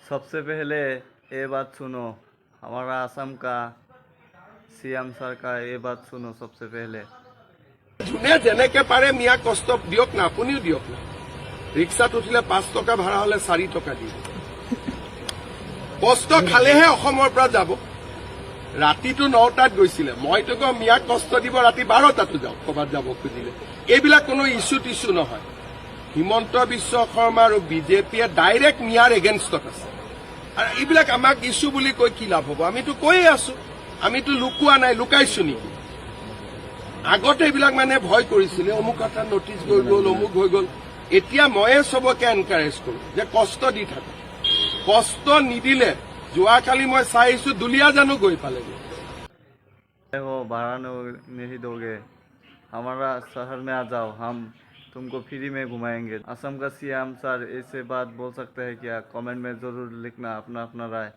सबसे पहले ये बात सुनो, हमारा असम का सीएम सर का ये बात सुनो सबसे पहले। যোনে যেনেকে পাৰে মিয়া কষ্ট দিয়ক না, আপুনিও দিয়ক না। ৰিক্সাত উঠিলে 5 টকা ভাড়া হলে 4 টকা দিয়ে কষ্ট খালেহে অসমৰ পৰা যাব। ৰাতিটো 9টাত গৈছিলে, মইতো কওঁ মিয়াক কষ্ট দিব ৰাতি 12টাতো যাওক ক'ৰবাত যাব খুজিলে। এইবিলাক কোনো ইছ্যু টিছ্যু নহয়। হিমন্ত বিশ্ব শৰ্মা আৰু বিজেপিয়ে ডাইৰেক্ট মিয়াৰ এগেইনষ্টত আছে। আৰু এইবিলাক আমাক ইছ্যু বুলি কৈ কি লাভ হ'ব? আমিতো কৈয়ে আছো, আমিতো লুকোৱা নাই, লুকাইছো নেকি? আগতে এইবিলাক মানে ভয় কৰিছিলে, অমুক এটা নটিচ গৈ গ'ল, অমুক হৈ গ'ল। এতিয়া ময়ে চবকে এনকাৰেজ কৰো যে কষ্ট দি থাকক। কষ্ট নিদিলে যোৱাকালি মই চাই আহিছো দুলীয়াজানো গৈ পালেগৈ। हो भाड़ा नहीं दोगे, हमारा शहर में आ जाओ, हम तुमको फ्री में घुमाएंगे। असम का सीएम सर ऐसे बात बोल सकते हैं क्या? कमेंट में जरूर लिखना अपना अपना राय।